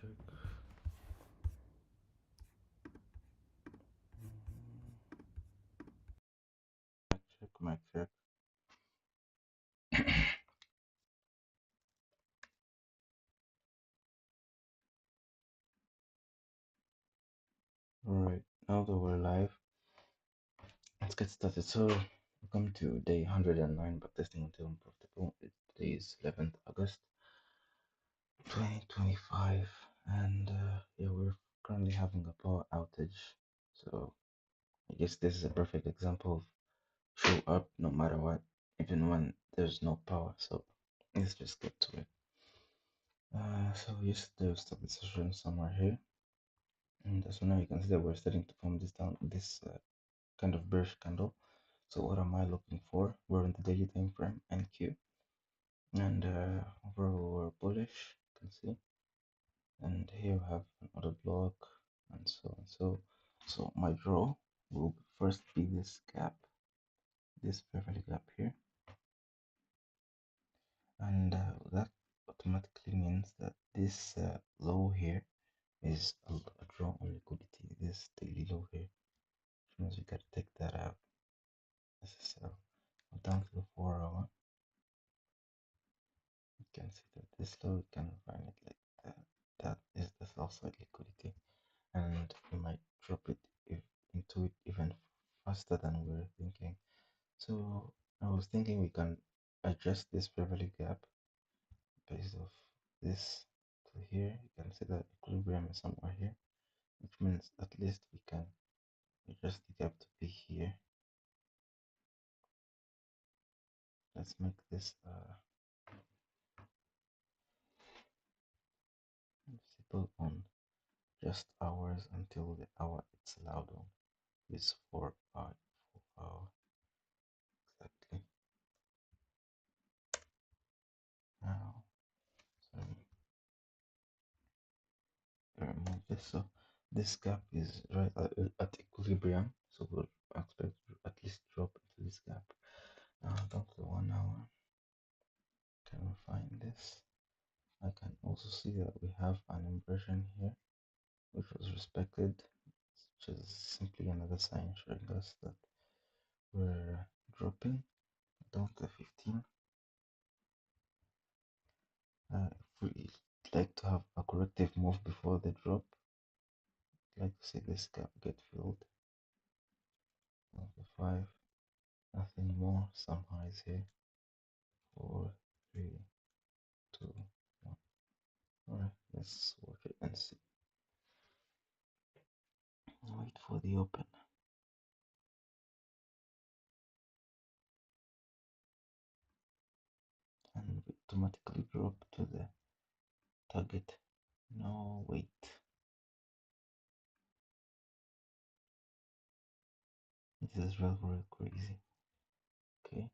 check. Mic check. Alright, now that we're live, let's get started. So, welcome to day 109 Backtesting until unprofitable. Today is 11th August 2025, and yeah, we're currently having a power outage. So, I guess this is a perfect example of show up no matter what, even when there's no power. So, let's just get to it. So, yesterday we started the session somewhere here, and so now you can see that we're starting to form this kind of bearish candle. So what am I looking for? We're in the daily time frame NQ, and overall we're bullish, you can see. And here we have another block, and so and so. So my draw will first be this gap, this Beverly gap here, and that automatically means that this low here is a draw on liquidity. This daily low here, which means we gotta take that out. This is down to the 4-hour. You can see that this low, you can find it like that. That is the sell side liquidity, and we might drop it into it even faster than we were thinking. So I was thinking we can adjust this Beverly gap based off this to here. You can see that equilibrium is somewhere here, which means at least we can adjust the gap to be here. Let's make this visible on just hours until the hour it's allowed on. Is 4 hour exactly. Now, sorry, remove this. So this gap is right at equilibrium. So we'll expect to at least drop into this gap. Now down to 1 hour. Can we find this? I can also see that we have an inversion here, which was respected, which is simply another sign showing us that we're dropping down to 15. If we like to have a corrective move before the drop, I'd like to see this gap get filled. 5, nothing more, some highs here. 4, 3, 2, 1. Alright, let's watch it and see. Wait for the open. And we automatically drop to the target. No, wait. This is very crazy. Okay.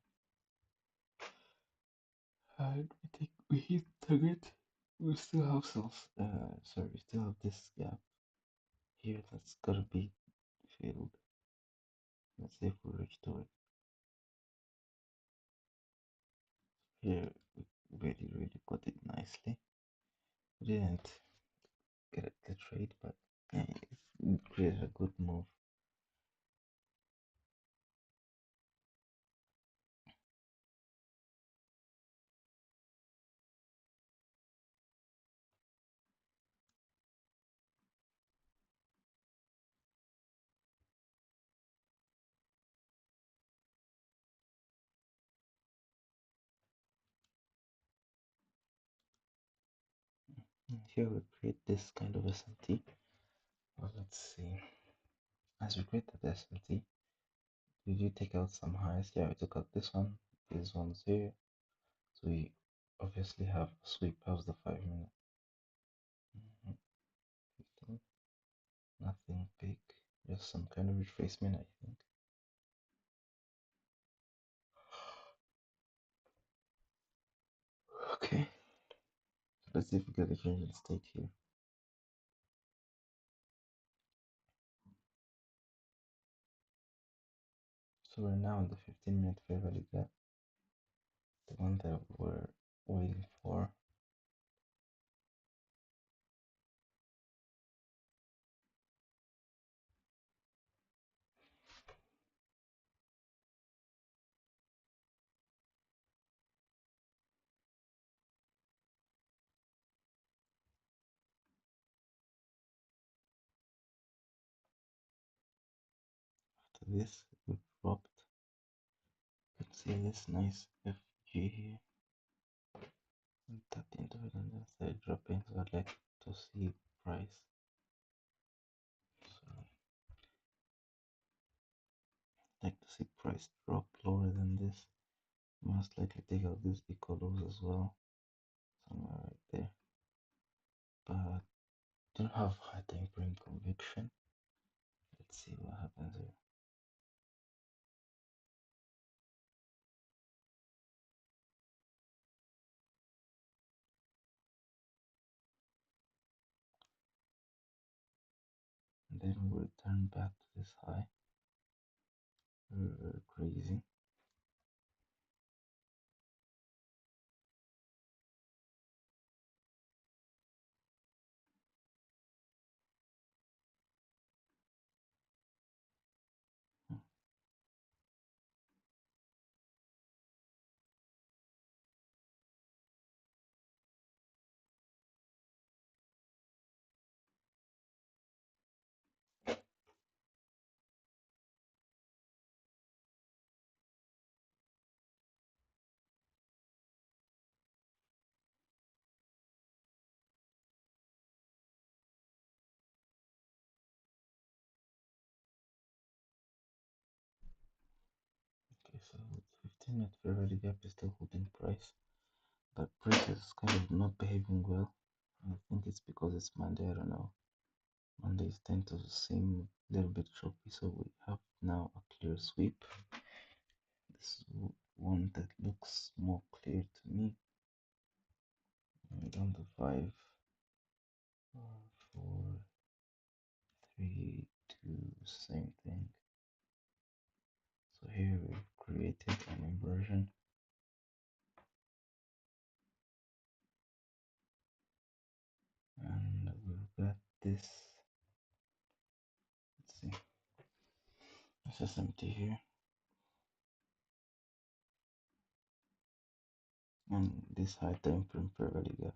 And we hit target. We still have we still have this gap here that's gotta be filled. Let's see if we reach to it. Here we really got it nicely. We didn't get the trade, but yeah, it created a good move. Here we create this kind of SMT. Well, let's see. As we create that SMT, did you take out some highs? Yeah, we took out this one, these ones here. So we obviously have a sweep. How's the 5 minute? 15. Nothing big, just some kind of retracement, I think. Okay, so let's see if we get a change in state here. So we're now in the 15-minute fair value gap, the one that we're waiting for. this, we dropped. You can see this nice FG here. And tap into it and then start dropping. So I'd like to see price. So I'd like to see price drop lower than this. Most likely take out this equal lows as well. Somewhere right there. But don't have high time frame conviction. Let's see what happens here. And then we return back to this high. Very crazy. Okay, so 15-minute fair value gap is still holding price, but price is kind of not behaving well. I think it's because it's Monday. I don't know. Mondays tend to seem a little bit choppy, so we have now a clear sweep. This is one that looks more clear to me. And on the 5, 4, 3, 2, same thing. So here we've created an inversion, and we've got this. Let's see, SSMT here, and this high time frame fair value gap.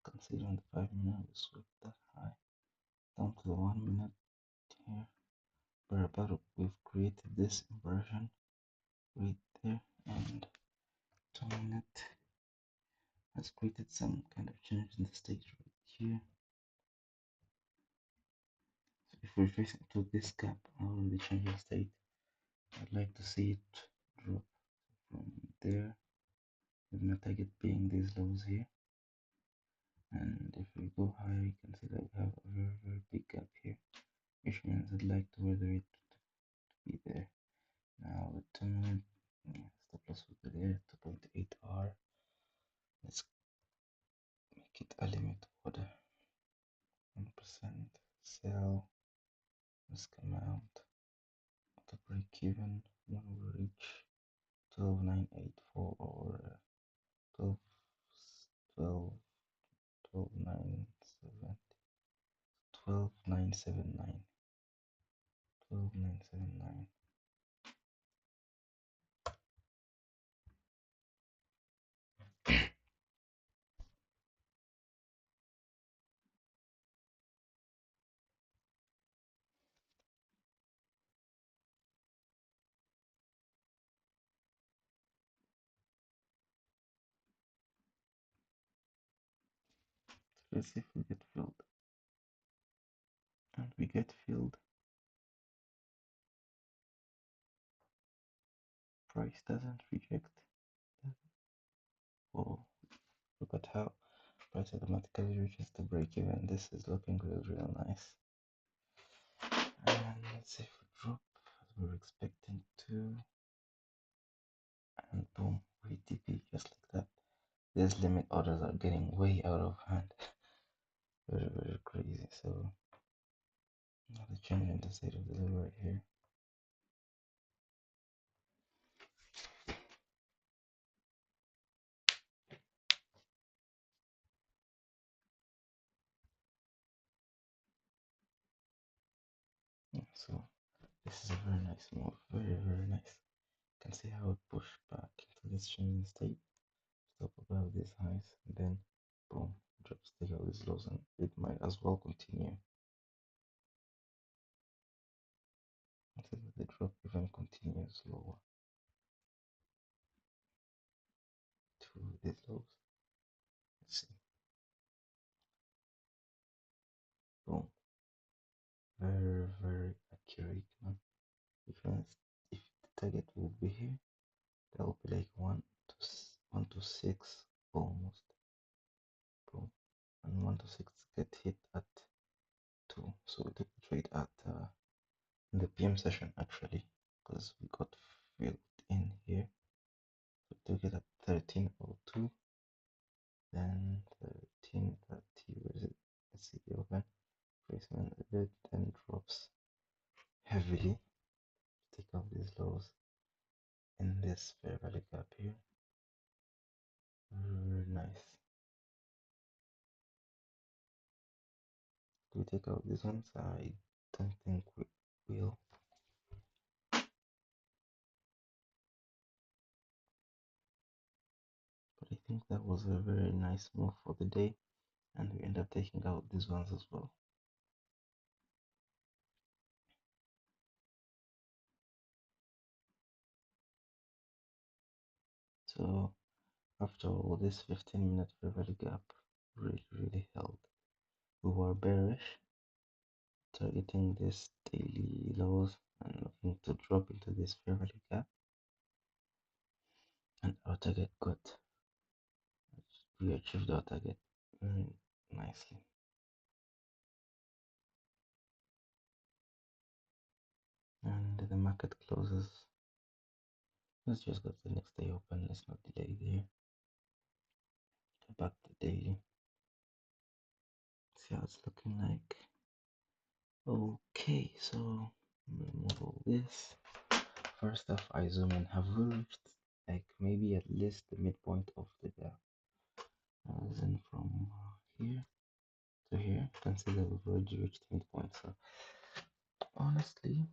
Considering the 5-minute, we sweep that high down to the 1-minute here. We've created this inversion right there, and 2-minute has created some kind of change in the state right here. So if we're facing to this gap, already changing state, I'd like to see it drop from there, with my target being these lows here. And if we go higher, you can see that we have a very big gap here, which means I'd like to weather it to be there. Now with 2-minute, stop loss would be there, 2.8 R. Let's make it a limit order. 1% sell, risk amount, auto break even when we reach 12984 or 12, 12, 12970, 12979, 12979. Let's see if we get filled. And we get filled. Price doesn't reject. Oh, look at how price automatically reaches the break even. This is looking real nice. And let's see if we drop as we were expecting to. And boom, we TP just like that. These limit orders are getting way out of hand. very, very crazy. So now the change in the state of the level right here. Yeah, so this is a very nice move, very, very nice. You can see how it pushed back into this changing state, stop above these highs, and then boom, drops, take out these lows, and it might as well continue until the drop even continues lower to these lows. Let's see, boom, very, very accurate, man. If you if the target will be here, that will be like 1 to 6 almost, boom, and 1 to 6 get hit at 2. So we took the trade at in the PM session actually, because we got filled in here. So we took it at 13:02, then 13:30. Where is it? Let's see the open. Placement a bit, then drops heavily. Take out these lows in this fair value gap here. Very nice. Do we take out these ones? I don't think we will. But I think that was a very nice move for the day, and we end up taking out these ones as well. So after all, this 15-minute fair value gap really held. We were bearish, targeting this daily lows and looking to drop into this fair value gap, and our target got, we achieved our target very nicely. And the market closes. Let's just go to the next day open. Let's not delay there. Go back to daily. See how it's looking like. Okay, so remove all this. First off, I zoom in. Have we reached like maybe at least the midpoint of the gap? As in from here to here, you can see that we've already reached midpoint. So honestly,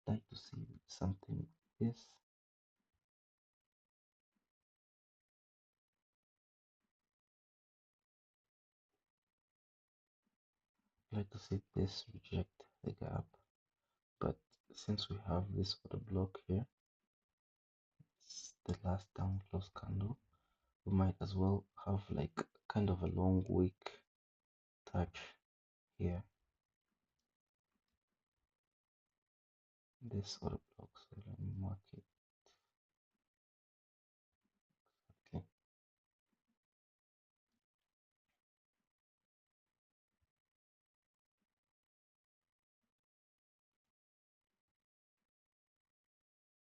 I'd like to see something like this. I'd like to see this reject the gap, but since we have this other block here, it's the last down close candle, we might as well have like kind of a long wick touch here, this other block. So let me mark it. Okay,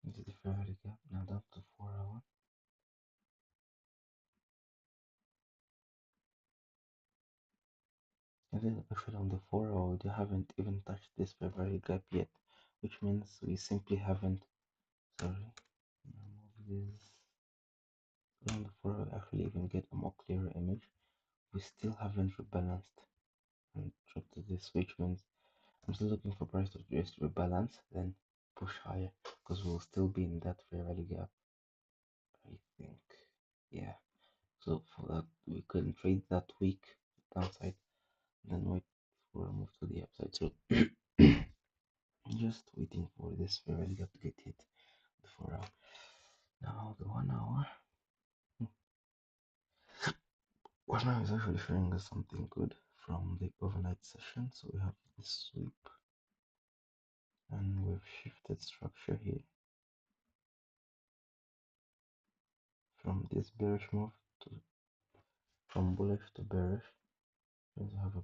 this is the fair value gap. Now down to 4 hour. And then actually on the 4 hour, they haven't even touched this fair value gap yet, which means we simply haven't. Sorry, remove this. On the 4 hour, actually even get a more clearer image. We still haven't rebalanced and dropped to this, which means I'm still looking for price to just rebalance, then push higher, because we'll still be in that fair value gap. I think, yeah. So for that, we can trade that week downside, then wait for a move to the upside. So just waiting for this fair value gap to get hit. The 4 hour. Now the 1 hour. 1 hour is actually showing us something good from the overnight session. So we have this sweep, and we've shifted structure here from this bearish move to from bullish to bearish. Let's have a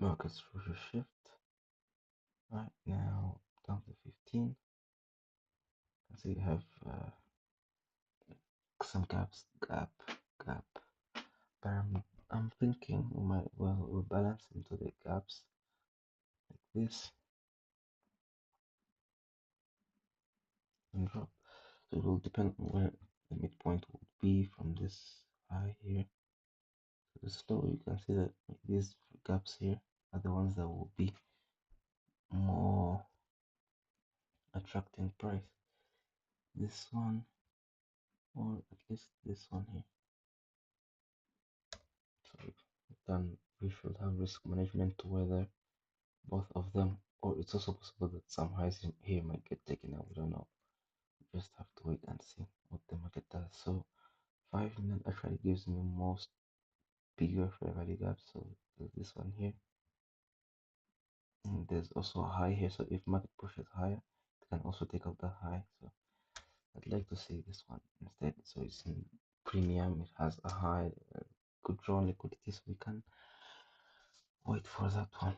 market structure shift. Right now down to 15. So you have some gaps, gap, gap, bottom, I'm thinking we might well rebalance into the gaps like this and drop. So it will depend on where the midpoint will be from this high here to the slow. You can see that these gaps here are the ones that will be more attracting price. This one, or at least this one here. So then we should have risk management to weather both of them, or it's also possible that some highs here might get taken out. We don't know. We just have to wait and see what the market does. So 5 minute actually gives me most bigger fair value gap. So there's this one here. And there's also a high here. So if market pushes higher, it can also take out the high. So I'd like to see this one instead. So it's in premium. It has a high, good draw liquidity. So we can wait for that one.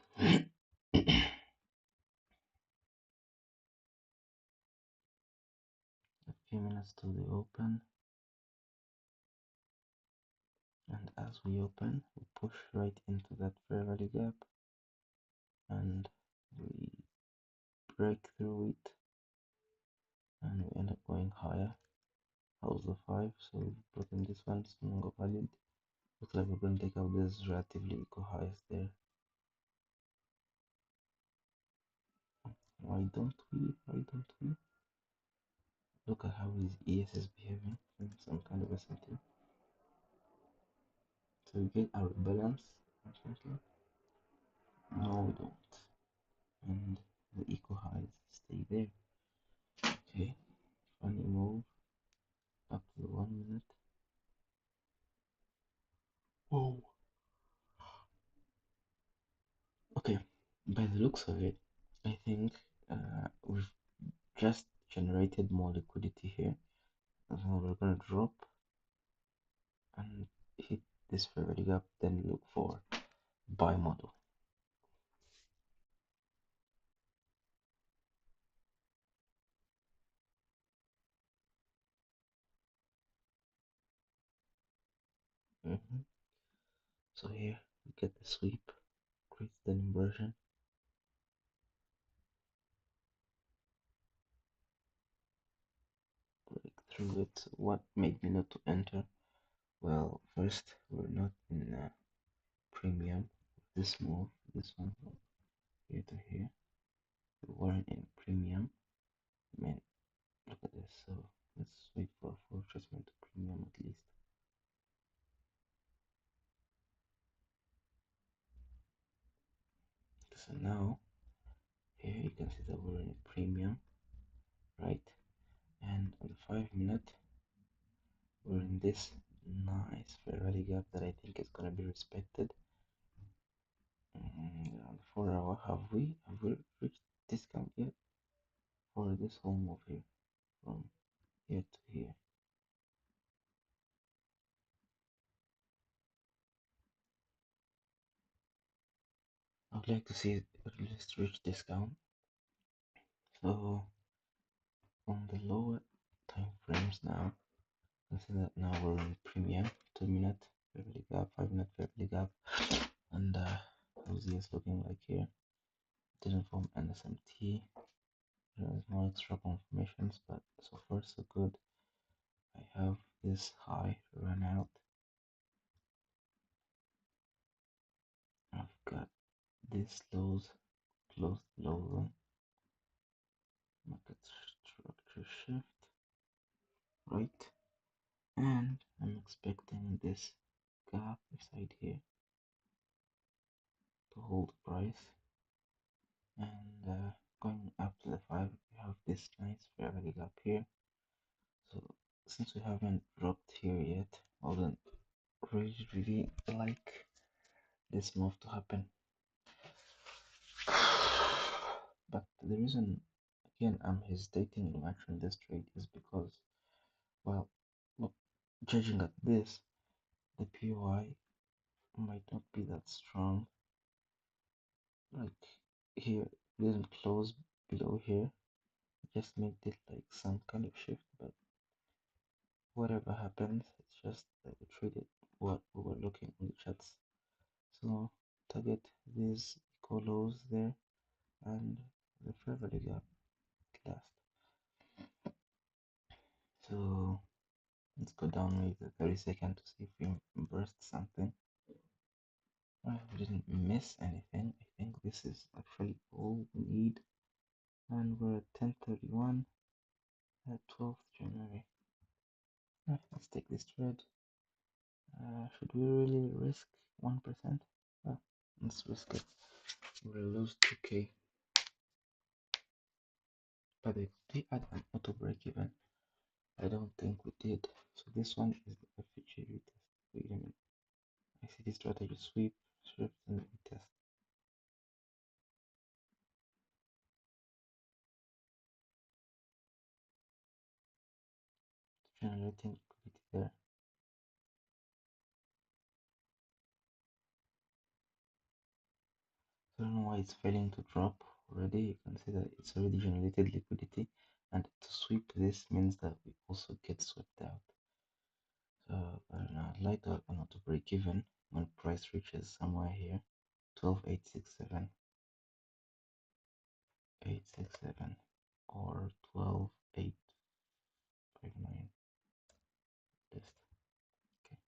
A few minutes to the open, and as we open we push right into that fair value gap and we break through it and we end up going higher. How's the 5? So we've broken this one, it's no longer valid. Looks like we're going to take out this relatively equal highs there. Why don't we look at how his ES is behaving in some kind of a setting? So we get our balance or something. No, we don't. And the equal highs stay there. Okay, funny move up to the 1 minute. Whoa. Okay, by the looks of it, I think we've just generated more liquidity here. So we're gonna drop and hit this fair value gap, then look for buy model. So here we get the sweep, create the inversion, break through it. What made me not to enter? Well, first we're not in premium. This move, this one from here to here, we weren't in premium. I mean, look at this. So let's wait for fortressment to premium at least. So now here you can see that we're in premium, right? And on the 5 minute, we're in this nice fair value gap that I think is gonna be respected. On the 4 hour, have we reached discount yet for this whole move here from here to here? I would like to see it at least reach discount. So on the lower time frames now, you can see that now we're in premium, 2 minute fair value gap, 5 minute fair value gap, and how's this looking like here? Didn't form an SMT. There's no extra confirmations, but so far so good. I have this high run out. I've got these lows close below them. Market structure shift, right? And I'm expecting this gap inside here to hold price. And going up to the 5, we have this nice fair value gap here. So since we haven't dropped here yet, I wouldn't really like this move to happen. But the reason again I'm hesitating in entering this trade is because, well, look, judging at this, the POI might not be that strong. Like here, it didn't close below here, just made it like some kind of shift, but whatever happens, it's just that we traded what we were looking on the charts. So target these equal lows there and the fair value gap last. So let's go down with the 30-second to see if we burst something. Well, we didn't miss anything. I think this is actually all we need. And we're at 10:31 at 12th January. Right, let's take this trade. Should we really risk 1%? Well, let's risk it. We'll lose 2k. But they add an auto break even. I don't think we did. So this one is the FHA retest. Wait a minute. I see the strategy sweep, shift, and retest. Generating liquidity there. I don't know why it's failing to drop already. You can see that it's already generated liquidity, and to sweep this means that we also get swept out. So I don't know, I'd like to have an auto break even when price reaches somewhere here, 12,867, 867, or 12,859. Just okay.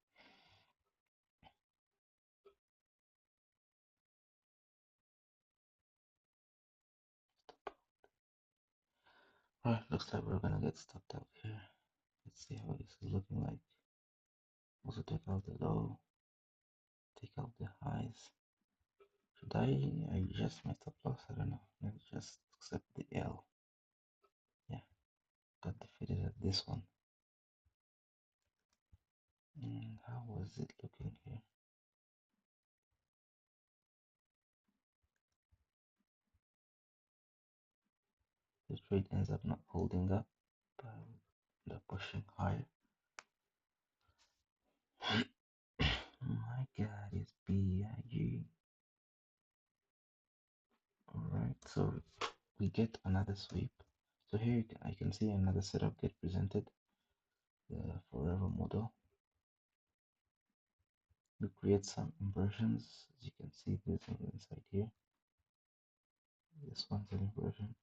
Alright, looks like we're gonna get stopped out here. Let's see how this is looking like. Also take out the low, take out the highs. Should I adjust my stop loss? I don't know. Let's just accept the L. Yeah, got defeated at this one. And how was it looking here? The trade ends up not holding up, but they're pushing higher. My God, it's BIG. Alright, so we get another sweep. So here I can see another setup get presented, the forever model. We create some inversions. As you can see, this on the inside here. This one's an inversion.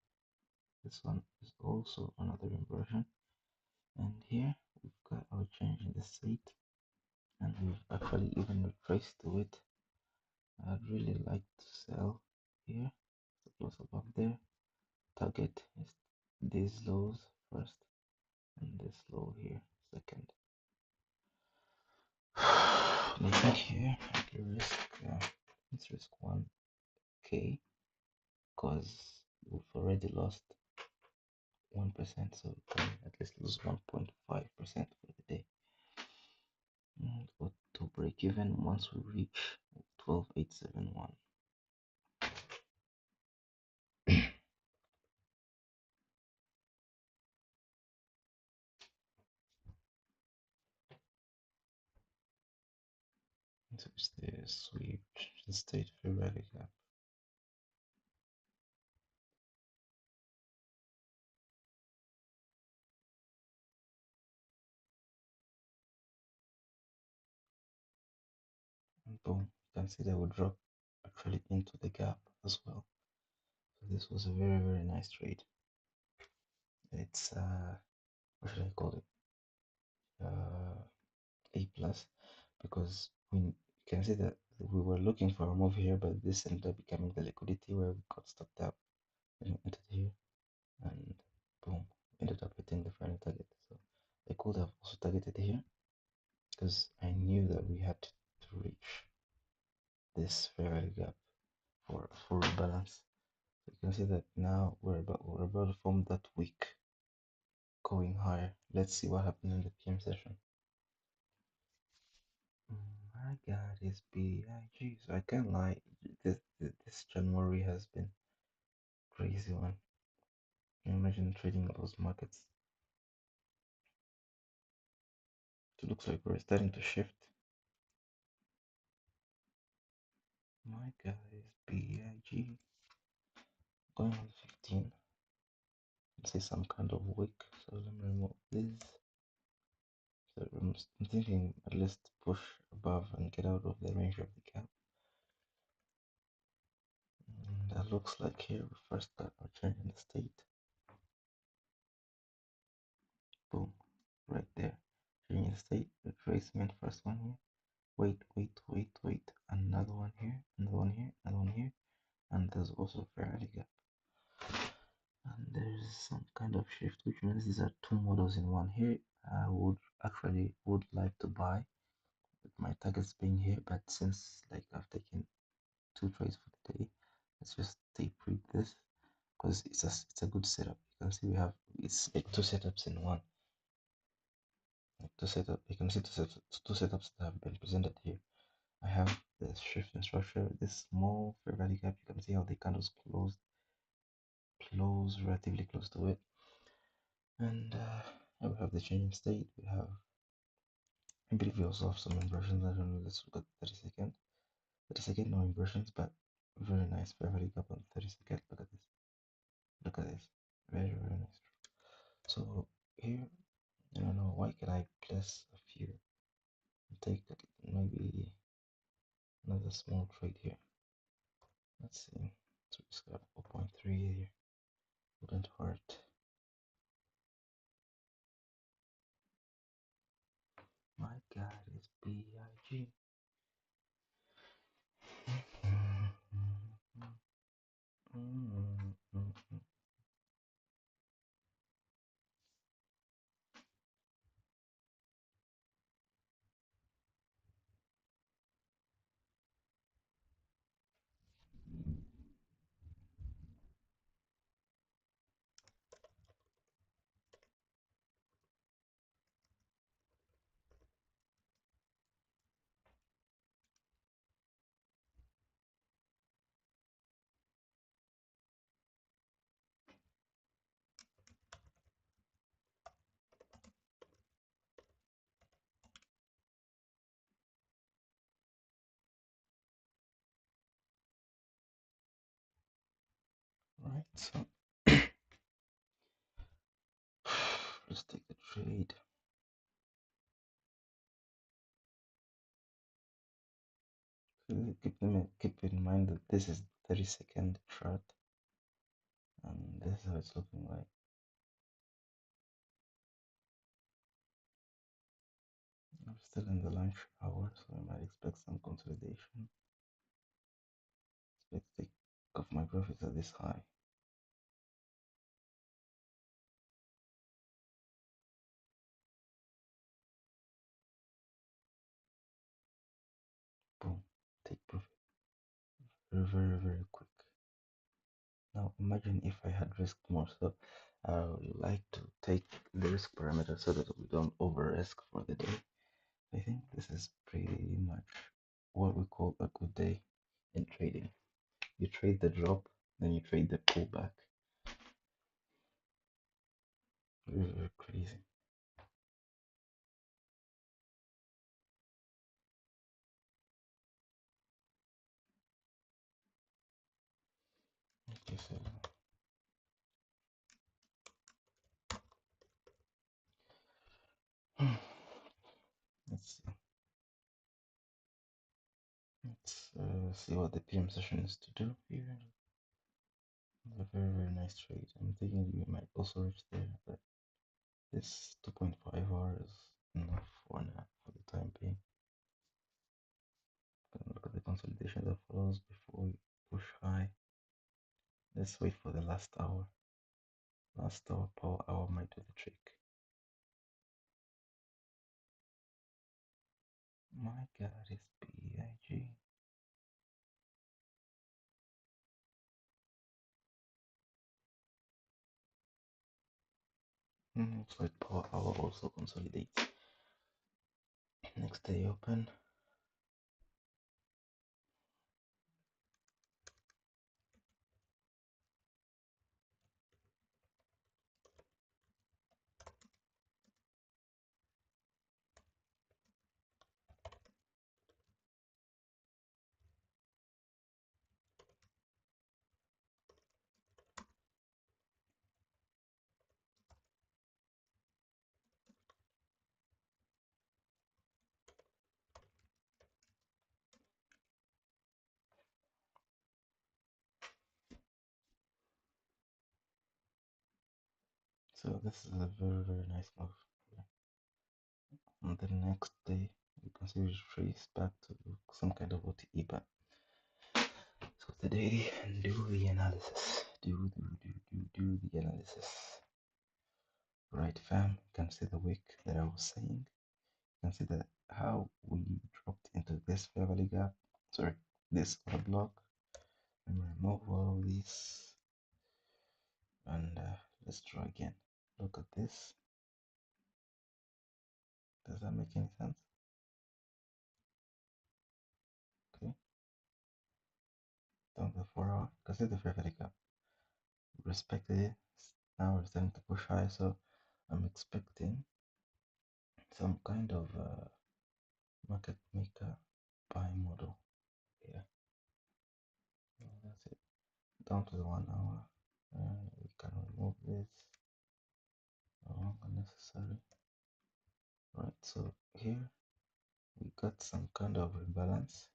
This one is also another inversion. And here we've got our change in the state, and we've actually even retraced to it. I'd really like to sell here. Stop loss above there. Target is these lows first, and this low here second. I think here I can risk. Let's risk 1k because we've already lost 1%, so we can at least lose 1.5% for the day. And go to break even once we reach 12,871. So it's the sweep, the state fair value gap. And boom, you can see that we drop actually into the gap as well. So this was a very nice trade. It's what should I call it? A plus, because we can see that we were looking for a move here, but this ended up becoming the liquidity where we got stopped out and entered here, and boom, ended up hitting the final target. So I could have also targeted here because I knew that we had to reach this fair value gap for a full rebalance. So you can see that now we're about to form that wick going higher. Let's see what happened in the PM session. My God, it's BIG. So I can't lie. This January has been crazy one. Can you imagine trading those markets? It looks like we're starting to shift. My God, it's BIG. Going on 15. I see some kind of wick. So let me remove this. So I'm thinking at least push above and get out of the range of the cap. And that looks like here we first got our change in the state. Boom, right there. Change in the state, retracement, first one here. Wait, wait, wait, wait. Another one here, another one here, another one here. And there's also a fairly gap. And there's some kind of shift, which means these are two models in one here. I would like to buy with my targets being here, but since like I've taken two trades for the day, let's just take read this because it's a good setup. You can see we have it's like two setups in one. Like you can see two setups that have been presented here. I have the shift in structure, this small fair value gap. You can see how the candles close relatively close to it, and we have the changing state. We have I believe we also have some inversions. I don't know. Let's look at 30 second. 30 second, no inversions, but very nice fair value gap on 30 second. Look at this. Look at this. Very, very nice. So here, I don't know, why can I place a few and take maybe another small trade here? Let's see. So we just got 4.3 here. Wouldn't hurt. My God, it's BIG. Right, so let's take the trade. Keep in mind that this is 30-second chart, and this is how it's looking like. I'm still in the lunch hour, so I might expect some consolidation. Expect the of my profits at this high. Boom, take profit. Very, very, very quick. Now imagine if I had risked more. So I would like to take the risk parameter so that we don't over risk for the day. I think this is pretty much what we call a good day in trading. You trade the drop, then you trade the pullback. Very, very crazy. Okay, so let's see. Let's see what the PM session is to do here. A very, very nice trade. I'm thinking we might also reach there, but this 2.5 hours is enough for now for the time being. Look at the consolidation that follows before we push high. Let's wait for the last hour. Last hour, power hour might do the trick. My God, it's BIG. Looks like power hour also consolidates. Next day open. So this is a very nice move. Yeah. On the next day, you can see we trace back to some kind of OTE, but so today do the analysis. Do the analysis. Right, fam. You can see the wick that I was saying. You can see that how we dropped into this fair value gap. Sorry, this other block. And remove all of these. And let's try again. Look at this. Does that make any sense? Okay. Down to 4 hour. You can see the fair value gap. Respected it. Now we're starting to push high, so I'm expecting some kind of market maker buy model here. That's it. Down to the 1 hour. We can remove this. Unnecessary. Right, so here we got some kind of rebalance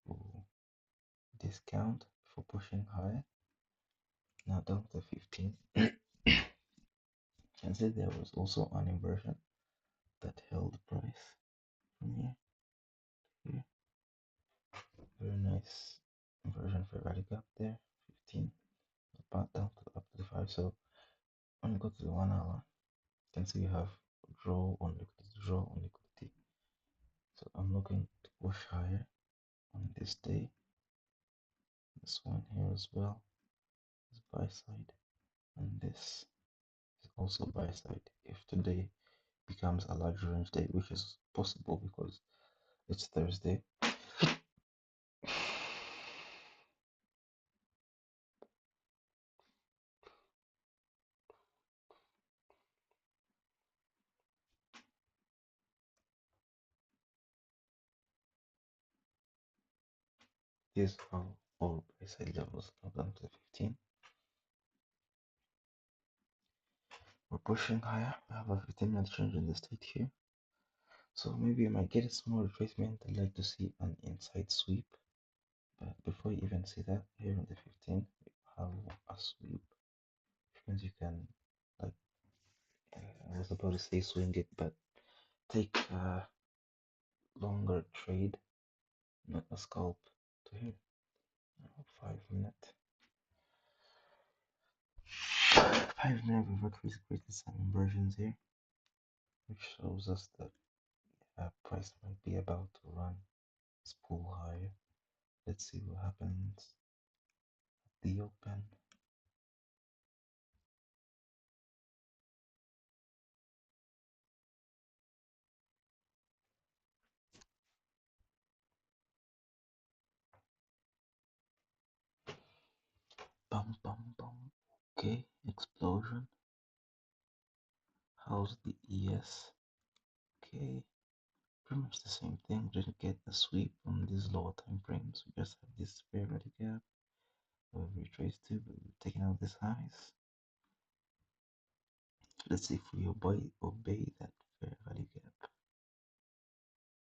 to discount for pushing higher. Now down to 15. Can see there was also an inversion that held the price from here to here. Very nice inversion for value gap there. 15. Back down to up to the 5. So when you go to the 1 hour, you can see you have draw on liquidity, draw on liquidity. So I'm looking to push higher on this day. This one here as well is buy side, and this is also buy side. If today becomes a large range day, which is possible because it's Thursday. Here's how all buy side levels now down to 15. We're pushing higher. We have a 15-minute change in the state here. So maybe I might get a small retracement. I'd like to see an inside sweep. But before you even see that, here on the 15, we have a sweep. Which means you can, like, I was about to say swing it, but take a longer trade, not a scalp, to here. 5 minute. 5 minute, we've actually created some inversions here, which shows us that price might be about to run its pull higher. Let's see what happens at the open. Bum bum bum. Okay, explosion. How's the ES? Okay, pretty much the same thing. Didn't get a sweep on these lower time frames. We just have this fair value gap. We've retraced to, but we've taken out these highs. Let's see if we obey that fair value gap.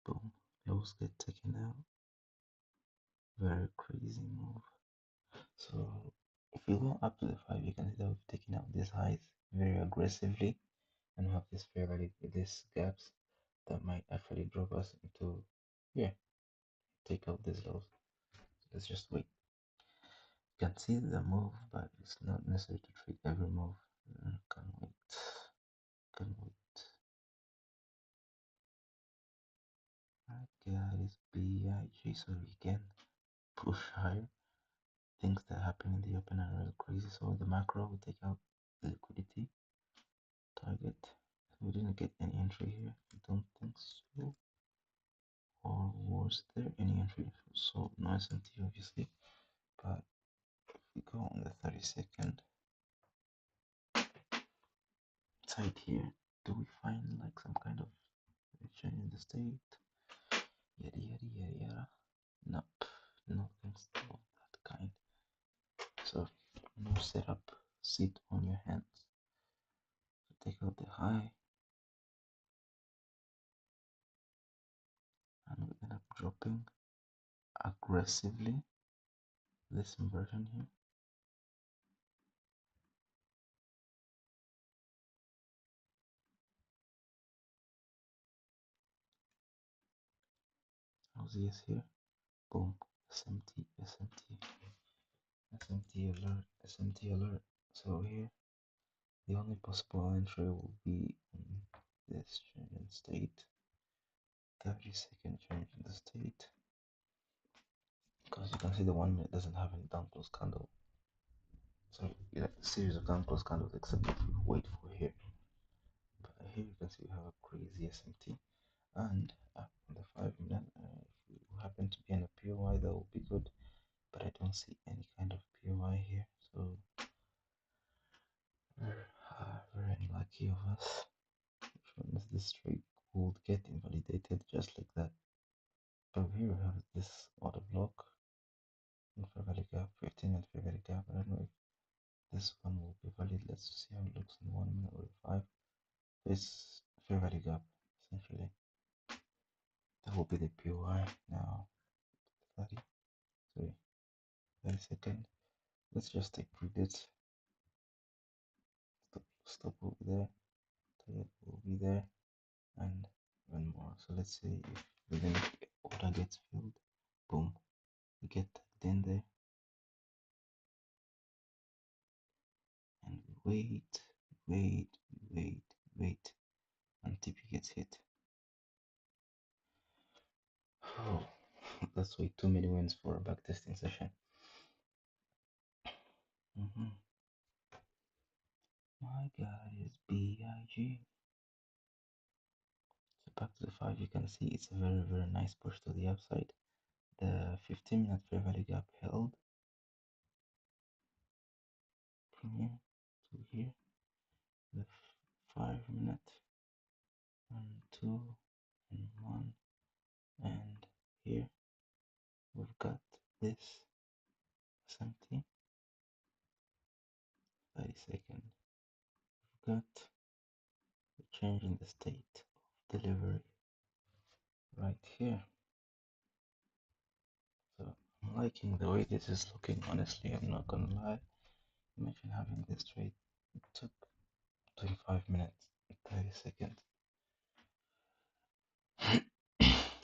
Boom. Those get taken out. Very crazy move. So if we go up to the 5, you can see that we've taken out these highs very aggressively, and we have this fair value, these gaps that might actually drop us into here. Take out these lows. So let's just wait. You can see the move, but it's not necessary to trade every move. Can wait. Can wait. Alright guys, BIG, so we can push higher. Things that happen in the open are really crazy. So the macro will take out the liquidity target. We didn't get any entry here. I don't think so. Or was there any entry? So no SMT obviously. But if we go on the 30-second side here, do we find like some kind of change in the state? Yada yada yada yada. Nope. Nothing's of that kind. So no setup. Sit on your hands. So take out the high. And we end up dropping aggressively this inversion here. close ES here. Boom. SMT, SMT, SMT alert, SMT alert. So here, the only possible entry will be this change in state. 30-second change in the state. Because you can see the 1 minute doesn't have any down close candle. So yeah, series of down close candles except if we wait for here. But here you can see we have a crazy SMT. And on the 5 minute, if we happen to be in a POI, that will be good. But I don't see any kind of POI here, so very unlucky of us. Which means this trade would get invalidated just like that. So here we have this order block in fair value gap, 15 and fair value gap. I don't know if this one will be valid. Let's see how it looks in 1 minute or 5. This fair value gap, essentially. That will be the POI now. 30, sorry, 30-second. Let's just take predates. Stop will be there. Target will be there, and even more. So let's say if within order gets filled, boom, we get tagged in there, and we wait until TP gets hit. Oh, that's way too many wins for a backtesting session. My God is BIG. So back to the 5, you can see it's a very nice push to the upside. The 15-minute fair value gap held from here to here. The 5-minute, 1, 2, and 1, and here we've got this SMT. 30-second. We've got the change in the state of delivery right here. So I'm liking the way this is looking. Honestly, I'm not gonna lie. Imagine having this trade. It took 25 minutes, 30 seconds,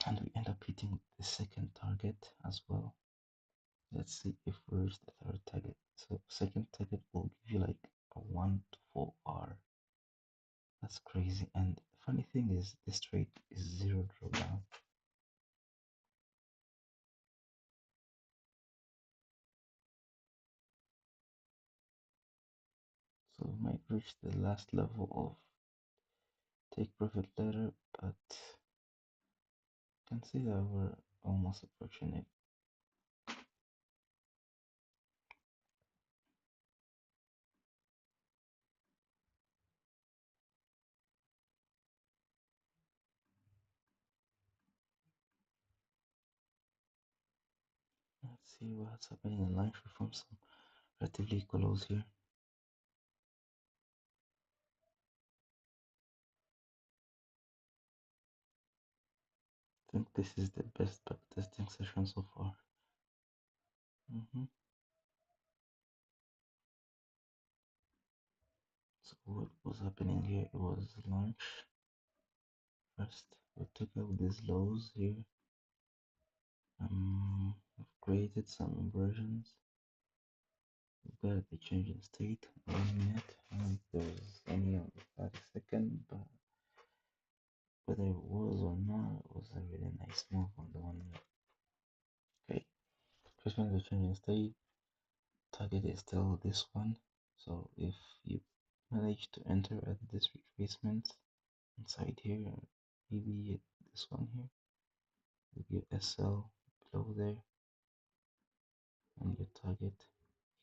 and we end up hitting the second target as well. Let's see if we reach the third target. So second target will give you like a 1 to 4 R. That's crazy. And the funny thing is this trade is 0 drawdown. So we might reach the last level of take profit later, but you can see that we're almost approaching it. Let's see what's happening in line. We form some relatively equal lows here. I think this is the best backtesting session so far. So what was happening here? It was launch first. We took out these lows here. We've created some inversions. We've got the change in state 1 minute. I don't know if there was any on the 30-second, but whether it was or not, it was a really nice move on the 1 minute. Okay, just when the change in state, target is still this one. So if you manage to enter at this retracement inside here, maybe this one here, you give SL below there, and your target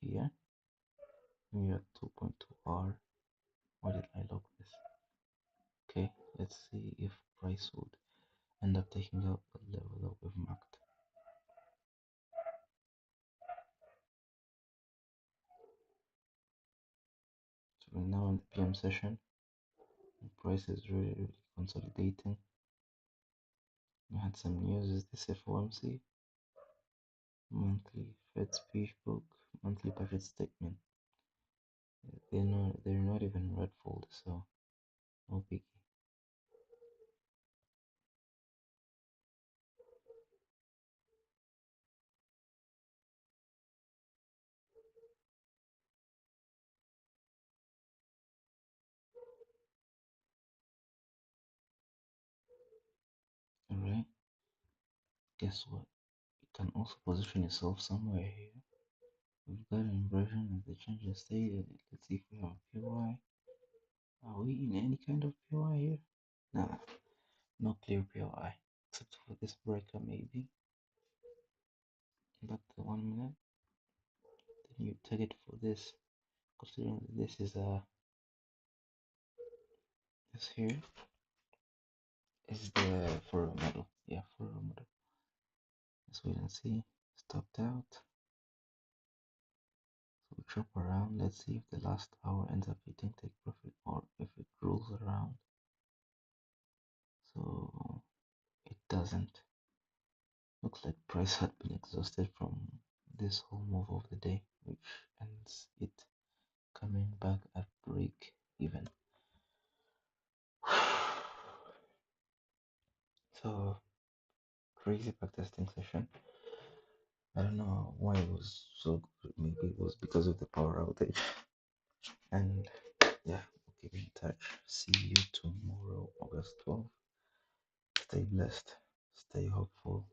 here, and you're at 2.2 R. Why did I lock this? Okay, let's see if price would end up taking out the level that we've marked. So we're now in the PM session. The price is really consolidating. We had some news. Is this FOMC? Monthly Fed speech book, monthly budget statement. They're not even red fold, so no biggie. guess what? You can also position yourself somewhere here. We've got an inversion of the change in state. Let's see if we have a POI. Are we in any kind of POI here? Nah, no clear POI. Except for this breaker maybe. Back to 1 minute. Then you take it for this. Considering that this is this here is the for a model. Yeah, for a model. Let's wait and see. Stopped out. So we chop around. Let's see if the last hour ends up hitting take profit or if it rolls around. So it doesn't. Looks like price had been exhausted from this whole move of the day, which ends it coming back at break even. So crazy backtesting session. I don't know why it was so good. Maybe it was because of the power outage. And yeah, we'll keep in touch. See you tomorrow, August 12th. Stay blessed, stay hopeful.